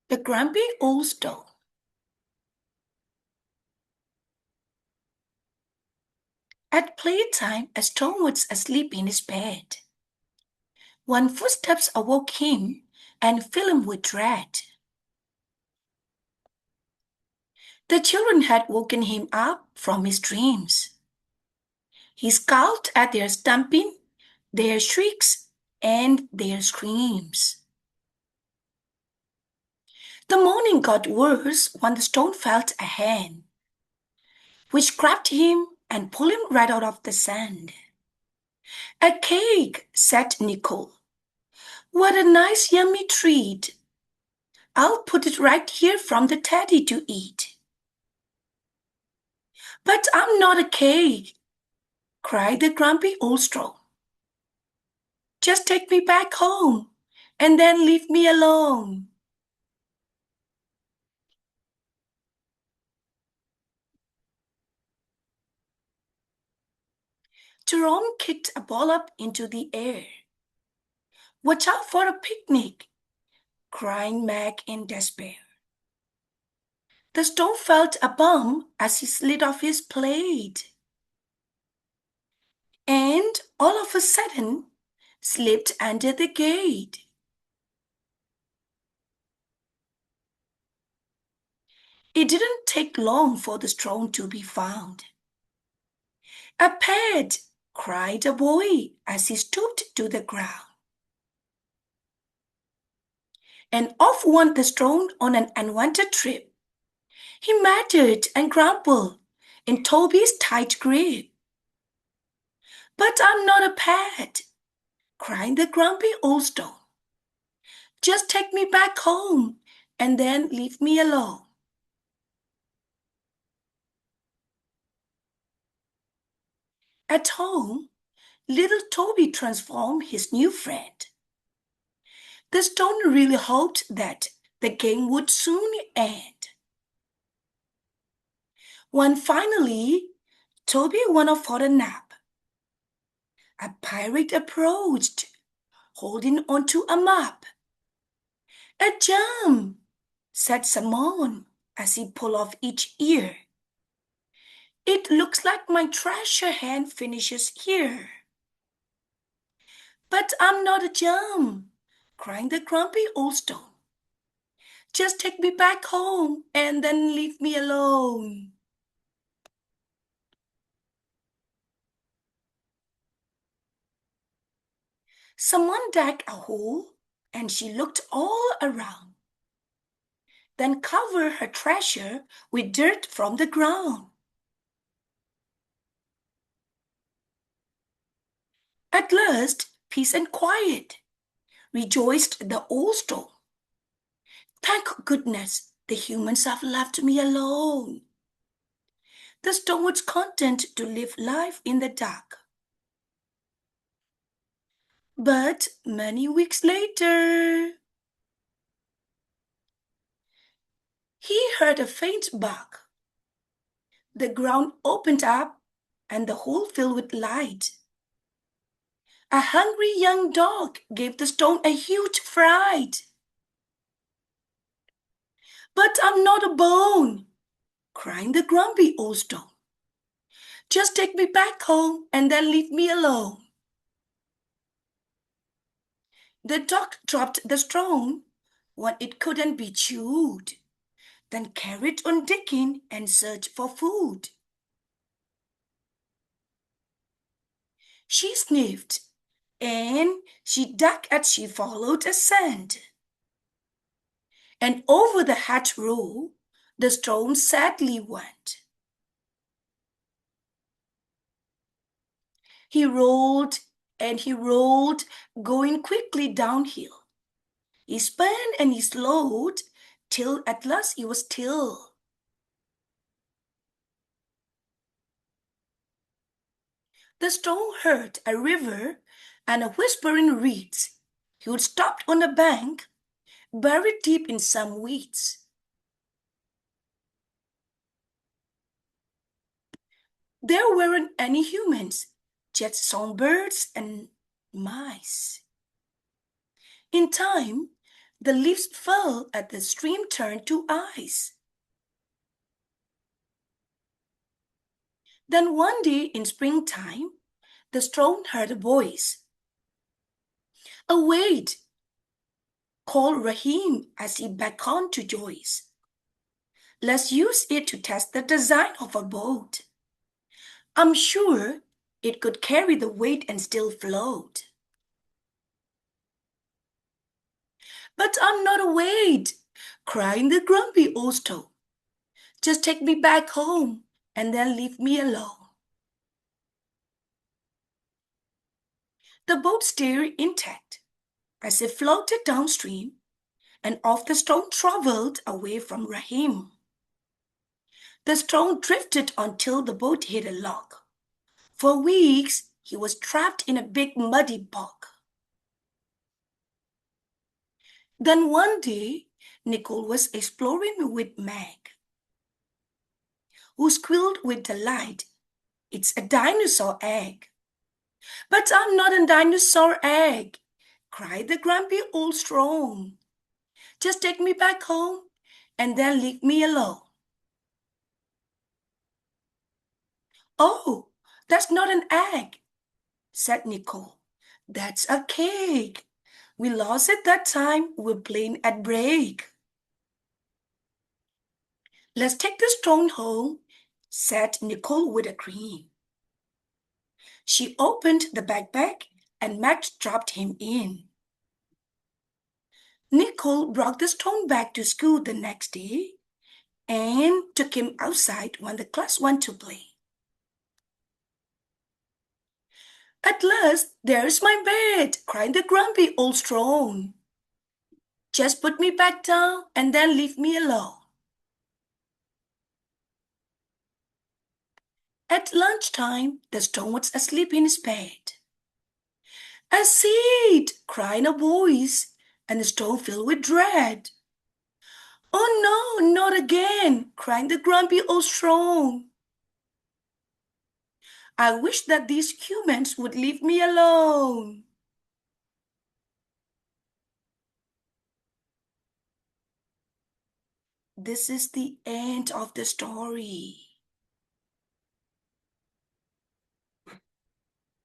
The Grumpy Old Stone. At playtime, a stone was asleep in his bed. One footsteps awoke him and filled him with dread. The children had woken him up from his dreams. He scowled at their stamping, their shrieks, and their screams. The morning got worse when the stone felt a hand, which grabbed him and pulled him right out of the sand. "A cake," said Nicole. "What a nice yummy treat. I'll put it right here from the teddy to eat." "But I'm not a cake," cried the grumpy old stone. "Just take me back home and then leave me alone." Jerome kicked a ball up into the air. "Watch out for a picnic," cried Meg in despair. The stone felt a bump as he slid off his plate, and all of a sudden slipped under the gate. It didn't take long for the stone to be found. "A pet!" cried the boy as he stooped to the ground. And off went the stone on an unwanted trip. He mattered and grumbled in Toby's tight grip. "But I'm not a pet," cried the grumpy old stone. "Just take me back home and then leave me alone." At home, little Toby transformed his new friend. The stone really hoped that the game would soon end. When finally Toby went off for a nap, a pirate approached, holding onto a map. "A gem," said Simon as he pulled off each ear. "It looks like my treasure hand finishes here." "But I'm not a gem," cried the grumpy old stone. "Just take me back home and then leave me alone." Someone dug a hole, and she looked all around, then covered her treasure with dirt from the ground. At last, peace and quiet, rejoiced the old stone. "Thank goodness the humans have left me alone." The stone was content to live life in the dark. But many weeks later, he heard a faint bark. The ground opened up and the hole filled with light. A hungry young dog gave the stone a huge fright. "But I'm not a bone," cried the grumpy old stone. "Just take me back home and then leave me alone." The dog dropped the stone when it couldn't be chewed, then carried on digging and searched for food. She sniffed, and she dug as she followed a scent. And over the hedgerow the stone sadly went. He rolled and he rolled, going quickly downhill. He spun and he slowed, till at last he was still. The stone heard a river and a whispering reeds. He would stop on a bank, buried deep in some weeds. There weren't any humans, just songbirds and mice. In time, The leaves fell as the stream turned to ice. Then one day in springtime, the stone heard a voice. "Await!" called Rahim as he beckoned to Joyce. "Let's use it to test the design of a boat. I'm sure it could carry the weight and still float." "But I'm not a weight," cried the grumpy old stone. "Just take me back home and then leave me alone." The boat stayed intact as it floated downstream, and off the stone traveled away from Rahim. The stone drifted until the boat hit a log. For weeks, he was trapped in a big muddy bog. Then one day, Nicole was exploring with Meg, who squealed with delight. "It's a dinosaur egg." "But I'm not a dinosaur egg," cried the grumpy old stone. "Just take me back home and then leave me alone." "Oh, that's not an egg," said Nicole. "That's a cake. We lost it that time we were playing at break." "Let's take the stone home," said Nicole with a grin. She opened the backpack and Max dropped him in. Nicole brought the stone back to school the next day and took him outside when the class went to play. "At last, there's my bed," cried the grumpy old stone. "Just put me back down and then leave me alone." At lunchtime, the stone was asleep in his bed. "A seed!" cried a voice, and the stone filled with dread. "Oh no, not again!" cried the grumpy old stone. "I wish that these humans would leave me alone." This is the end of the story.